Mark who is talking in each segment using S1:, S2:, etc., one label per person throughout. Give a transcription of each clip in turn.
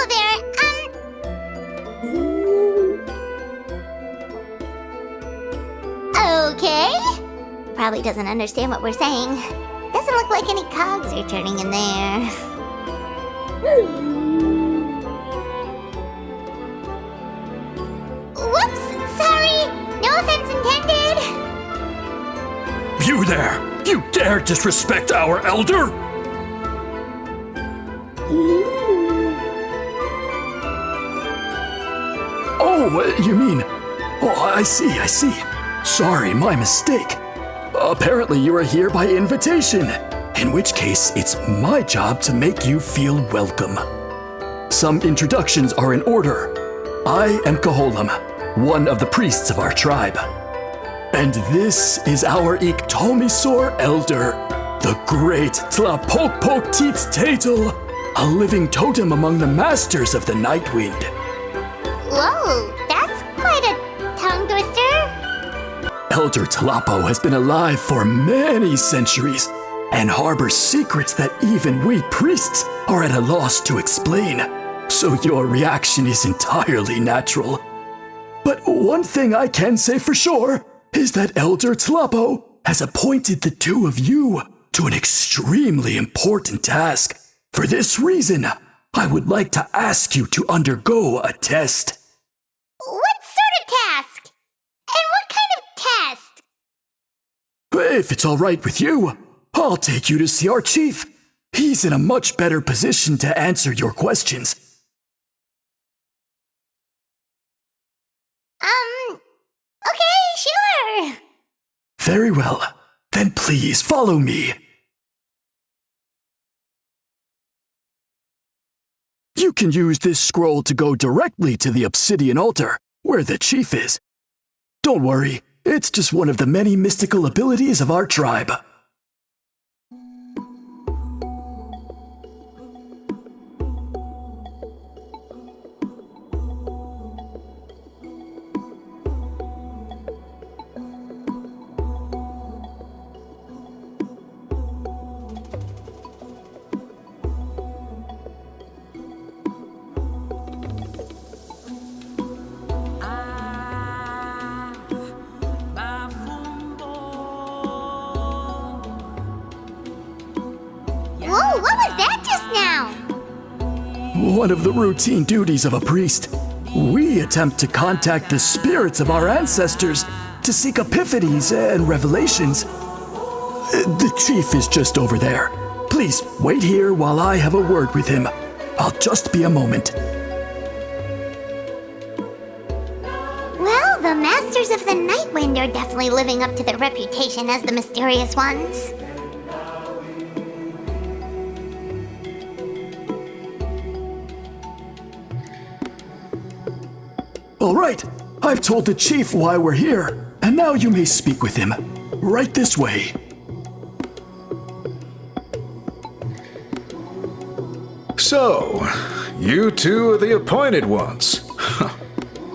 S1: Hello there, Okay. Probably doesn't understand what we're saying. Doesn't look like any cogs are turning in there. Whoops, sorry. No offense intended.
S2: You there! You dare disrespect our elder? Oh, you mean... Oh, I see. Sorry, my mistake. Apparently you are here by invitation, in which case it's my job to make you feel welcome. Some introductions are in order. I am Koholam, one of the priests of our tribe. And this is our Iktomisor elder, the great Tlapokpokteetztatel, a living totem among the masters of the Nightwind.
S1: Whoa, that's quite a tongue twister.
S2: Elder Tlapo has been alive for many centuries and harbors secrets that even we priests are at a loss to explain. So your reaction is entirely natural. But one thing I can say for sure is that Elder Tlapo has appointed the two of you to an extremely important task. For this reason, I would like to ask you to undergo a test.
S1: What sort of task? And what kind of test?
S2: If it's all right with you, I'll take you to see our chief. He's in a much better position to answer your questions.
S1: Okay, sure.
S2: Very well. Then please follow me. You can use this scroll to go directly to the obsidian altar, where the chief is. Don't worry, it's just one of the many mystical abilities of our tribe.
S1: Whoa, what was that just now?
S2: One of the routine duties of a priest. We attempt to contact the spirits of our ancestors to seek epiphanies and revelations. The chief is just over there. Please wait here while I have a word with him. I'll just be a moment.
S1: Well, the Masters of the Nightwind are definitely living up to their reputation as the mysterious ones.
S2: All right, I've told the chief why we're here, and now you may speak with him. Right this way.
S3: So, you two are the appointed ones.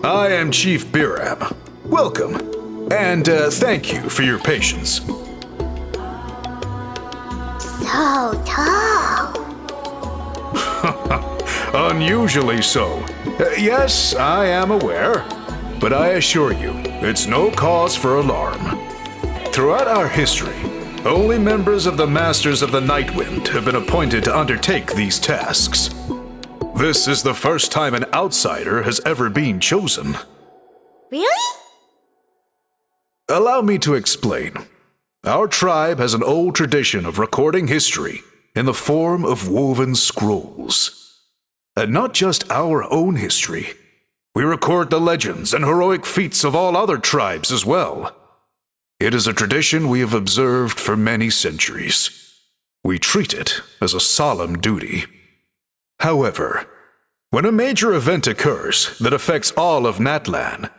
S3: I am Chief Biram. Welcome, and thank you for your patience.
S1: So tall.
S3: Unusually so. Yes, I am aware, but I assure you, it's no cause for alarm. Throughout our history, only members of the Masters of the Nightwind have been appointed to undertake these tasks. This is the first time an outsider has ever been chosen.
S1: Really?
S3: Allow me to explain. Our tribe has an old tradition of recording history in the form of woven scrolls. And not just our own history. We record the legends and heroic feats of all other tribes as well. It is a tradition we have observed for many centuries. We treat it as a solemn duty. However, when a major event occurs that affects all of Natlan,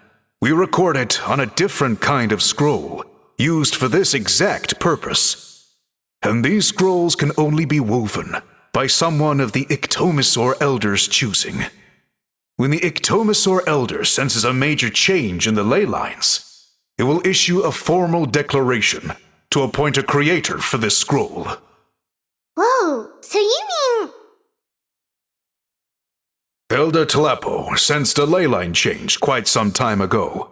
S3: we record it on a different kind of scroll, used for this exact purpose. And these scrolls can only be woven by someone of the Iktomisor Elder's choosing. When the Iktomisor Elder senses a major change in the ley lines, it will issue a formal declaration to appoint a creator for this scroll.
S1: Whoa, so you mean...
S3: Elder Tlapo sensed a ley line change quite some time ago,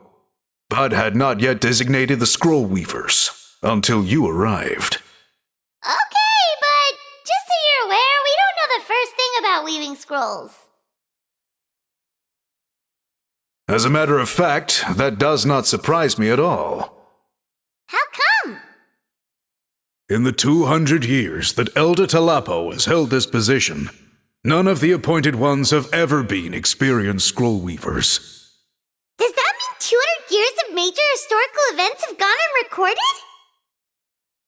S3: but had not yet designated the scroll weavers until you arrived.
S1: Okay, but just so you're aware, we don't know the first thing about weaving scrolls.
S3: As a matter of fact, that does not surprise me at all.
S1: How come?
S3: In the 200 years that Elder Tlapo has held this position, none of the appointed ones have ever been experienced scroll weavers.
S1: Does that mean 200 years of major historical events have gone unrecorded?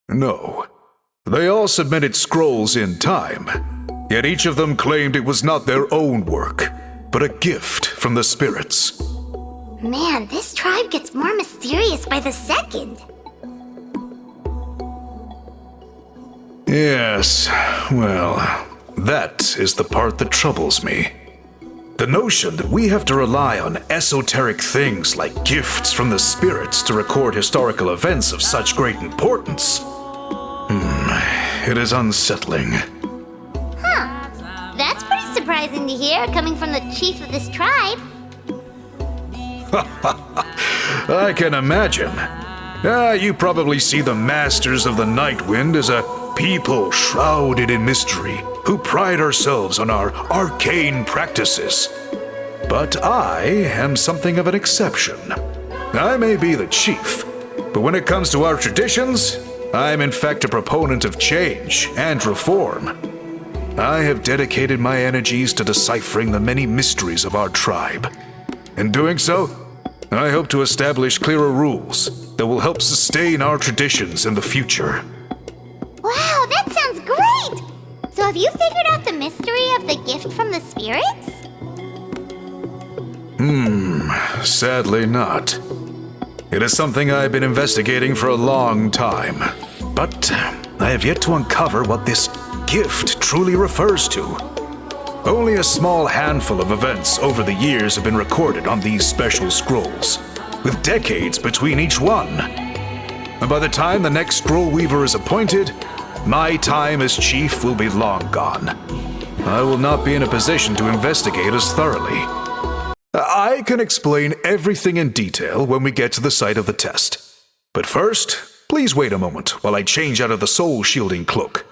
S3: No. They all submitted scrolls in time, yet each of them claimed it was not their own work, but a gift from the spirits.
S1: Man, this tribe gets more mysterious by the second.
S3: Yes, well, that is the part that troubles me. The notion that we have to rely on esoteric things like gifts from the spirits to record historical events of such great importance. It is unsettling.
S1: Huh. That's pretty surprising to hear, coming from the chief of this tribe.
S3: I can imagine. You probably see the Masters of the Night Wind as a people shrouded in mystery, who pride ourselves on our arcane practices. But I am something of an exception. I may be the chief, but when it comes to our traditions, I am in fact a proponent of change and reform. I have dedicated my energies to deciphering the many mysteries of our tribe. In doing so, I hope to establish clearer rules that will help sustain our traditions in the future.
S1: Wow, that sounds great! So have you figured out the mystery of the gift from the spirits?
S3: Sadly not. It is something I've been investigating for a long time, but I have yet to uncover what this gift truly refers to. Only a small handful of events over the years have been recorded on these special scrolls, with decades between each one. And by the time the next scroll weaver is appointed, my time as chief will be long gone. I will not be in a position to investigate as thoroughly. I can explain everything in detail when we get to the site of the test. But first, please wait a moment while I change out of the soul-shielding cloak.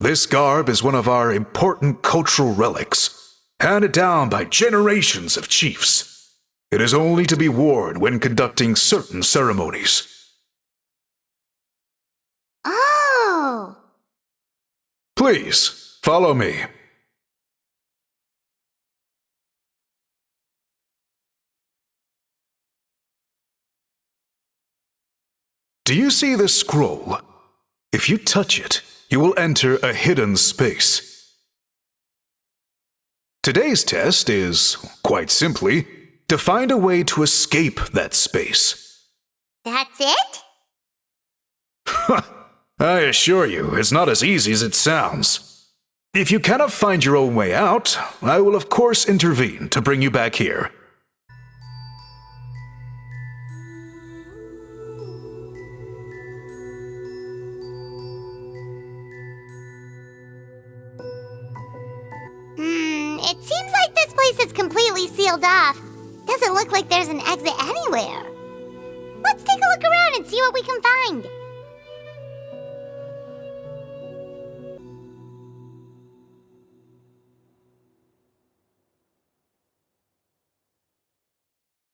S3: This garb is one of our important cultural relics, handed down by generations of chiefs. It is only to be worn when conducting certain ceremonies.
S1: Oh!
S3: Please, follow me. Do you see this scroll? If you touch it, you will enter a hidden space. Today's test is, quite simply, to find a way to escape that space.
S1: That's it?
S3: I assure you, it's not as easy as it sounds. If you cannot find your own way out, I will of course intervene to bring you back here.
S1: It seems like this place is completely sealed off. Doesn't look like there's an exit anywhere. Let's take a look around and see what we can find.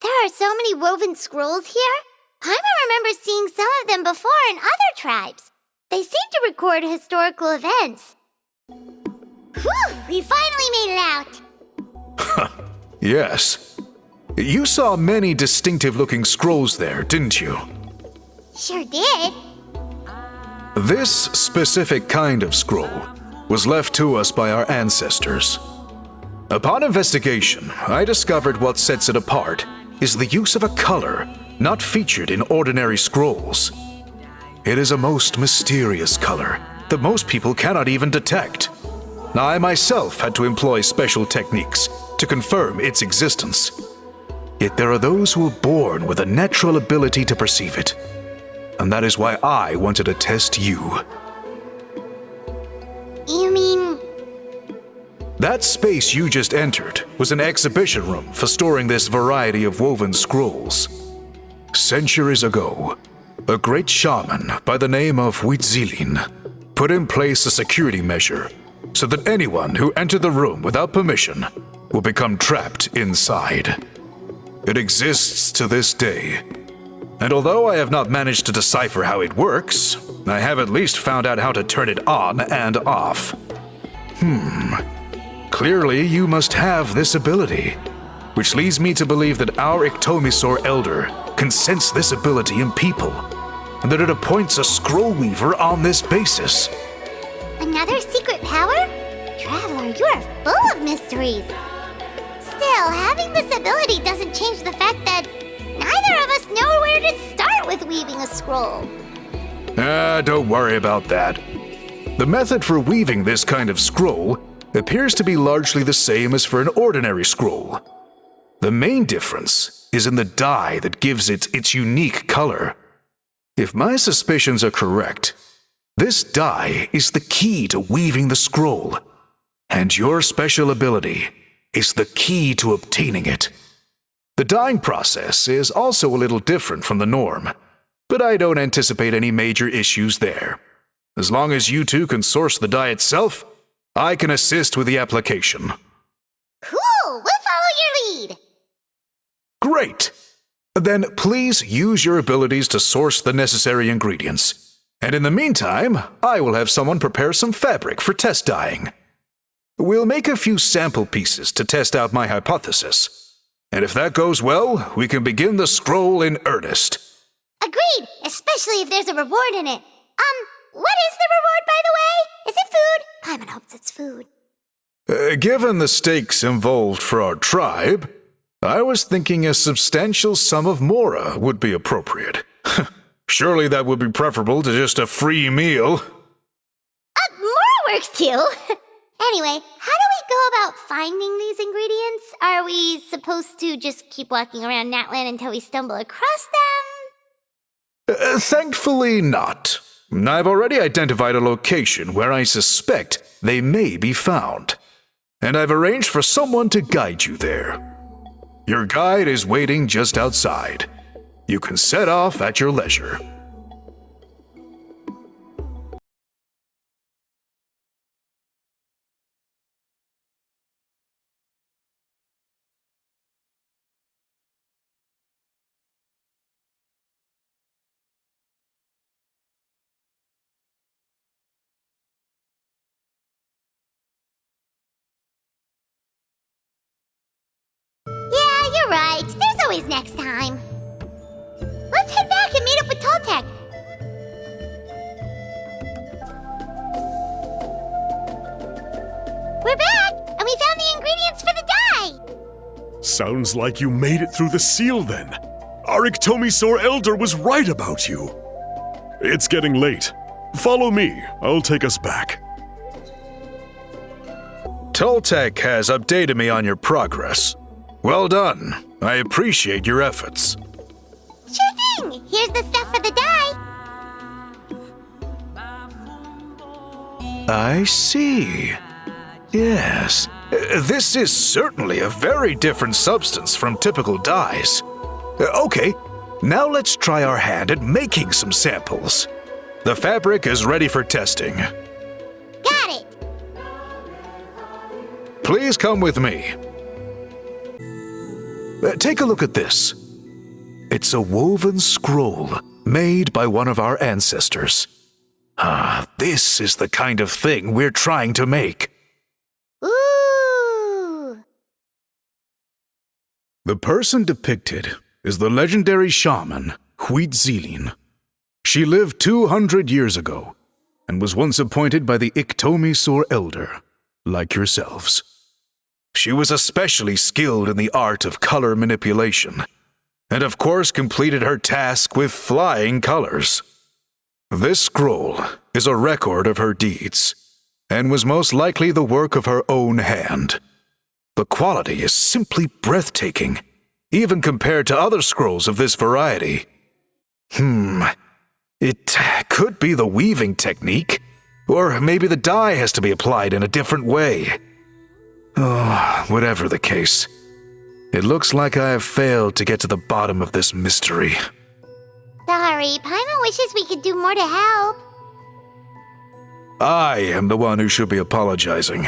S1: There are so many woven scrolls here. Paimon remembers seeing some of them before in other tribes. They seem to record historical events. Whew, we finally made it out.
S3: Yes. You saw many distinctive-looking scrolls there, didn't you?
S1: Sure did.
S3: This specific kind of scroll was left to us by our ancestors. Upon investigation, I discovered what sets it apart is the use of a color not featured in ordinary scrolls. It is a most mysterious color that most people cannot even detect. I myself had to employ special techniques to confirm its existence. Yet there are those who are born with a natural ability to perceive it. And that is why I wanted to test you.
S1: You mean...
S3: That space you just entered was an exhibition room for storing this variety of woven scrolls. Centuries ago, a great shaman by the name of Huitzilin put in place a security measure so that anyone who entered the room without permission will become trapped inside. It exists to this day, and although I have not managed to decipher how it works, I have at least found out how to turn it on and off. Clearly you must have this ability, which leads me to believe that our Ictomisaur Elder can sense this ability in people, and that it appoints a scroll weaver on this basis.
S1: Another secret power? Traveler, you are full of mysteries. Still, having this ability doesn't change the fact that neither of us know where to start with weaving a scroll.
S3: Don't worry about that. The method for weaving this kind of scroll appears to be largely the same as for an ordinary scroll. The main difference is in the dye that gives it its unique color. If my suspicions are correct, this dye is the key to weaving the scroll, and your special ability is the key to obtaining it. The dyeing process is also a little different from the norm, but I don't anticipate any major issues there. As long as you two can source the dye itself, I can assist with the application.
S1: Cool! We'll follow your lead!
S3: Great! Then please use your abilities to source the necessary ingredients. And in the meantime, I will have someone prepare some fabric for test dyeing. We'll make a few sample pieces to test out my hypothesis. And if that goes well, we can begin the scroll in earnest.
S1: Agreed! Especially if there's a reward in it. What is the reward, by the way? Is it food? Paimon hopes it's food.
S3: Given the stakes involved for our tribe, I was thinking a substantial sum of mora would be appropriate. Surely that would be preferable to just a free meal.
S1: Mora works too! Anyway, how do we go about finding these ingredients? Are we supposed to just keep walking around Natlan until we stumble across them?
S3: Thankfully not. I've already identified a location where I suspect they may be found, and I've arranged for someone to guide you there. Your guide is waiting just outside. You can set off at your leisure.
S1: Yeah, you're right. There's always next time. Let's head back and meet up with Toltec. We're back, and we found the ingredients for the dye.
S4: Sounds like you made it through the seal then. Our Ictomisaur Elder was right about you. It's getting late. Follow me. I'll take us back.
S3: Toltec has updated me on your progress. Well done. I appreciate your efforts.
S1: Sure thing. Here's the stuff for the dye.
S3: I see. Yes. This is certainly a very different substance from typical dyes. Okay, now let's try our hand at making some samples. The fabric is ready for testing.
S1: Got it.
S3: Please come with me. Take a look at this. It's a woven scroll made by one of our ancestors. This is the kind of thing we're trying to make.
S1: Ooh.
S3: The person depicted is the legendary shaman Huitzilin. She lived 200 years ago and was once appointed by the Ictomisaur Elder, like yourselves. She was especially skilled in the art of color manipulation, and of course completed her task with flying colors. This scroll is a record of her deeds, and was most likely the work of her own hand. The quality is simply breathtaking, even compared to other scrolls of this variety. It could be the weaving technique, or maybe the dye has to be applied in a different way. Oh, whatever the case, it looks like I have failed to get to the bottom of this mystery.
S1: Sorry, Paimon wishes we could do more to help.
S3: I am the one who should be apologizing.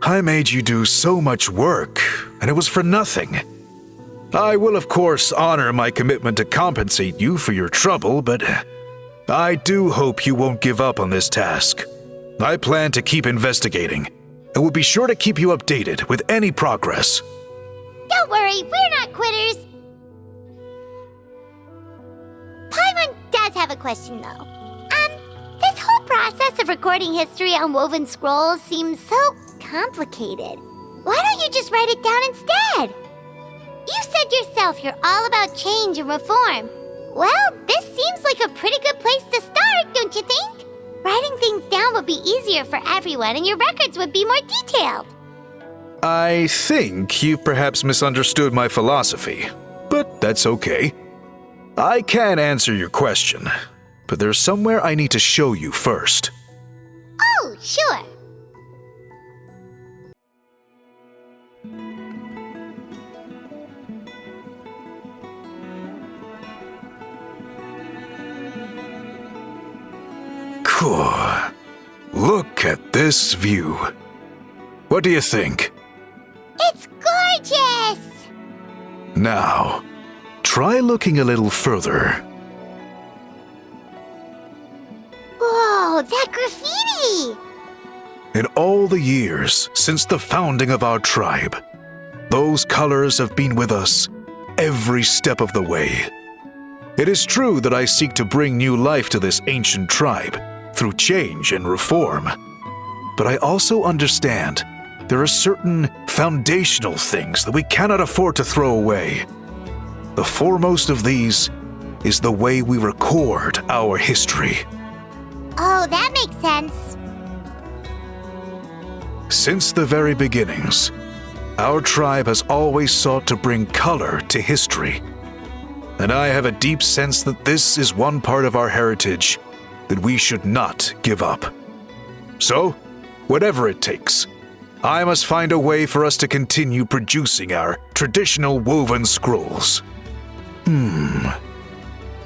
S3: I made you do so much work, and it was for nothing. I will, of course, honor my commitment to compensate you for your trouble, but I do hope you won't give up on this task. I plan to keep investigating, and will be sure to keep you updated with any progress.
S1: Don't worry, we're not quitters. Paimon does have a question, though. This whole process of recording history on woven scrolls seems so complicated. Why don't you just write it down instead? You said yourself you're all about change and reform. Well, this seems like a pretty good place to start, don't you think? Writing things down would be easier for everyone, and your records would be more detailed.
S3: I think you've perhaps misunderstood my philosophy, but that's okay. I can answer your question, but there's somewhere I need to show you first.
S1: Oh, sure.
S3: Cool. Look at this view. What do you think?
S1: It's gorgeous!
S3: Now, try looking a little further.
S1: Whoa, that graffiti!
S3: In all the years since the founding of our tribe, those colors have been with us every step of the way. It is true that I seek to bring new life to this ancient tribe through change and reform, but I also understand there are certain foundational things that we cannot afford to throw away. The foremost of these is the way we record our history.
S1: Oh, that makes sense.
S3: Since the very beginnings, our tribe has always sought to bring color to history. And I have a deep sense that this is one part of our heritage that we should not give up. So, whatever it takes, I must find a way for us to continue producing our traditional woven scrolls. Then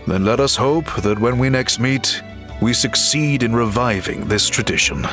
S3: let us hope that when we next meet, we succeed in reviving this tradition.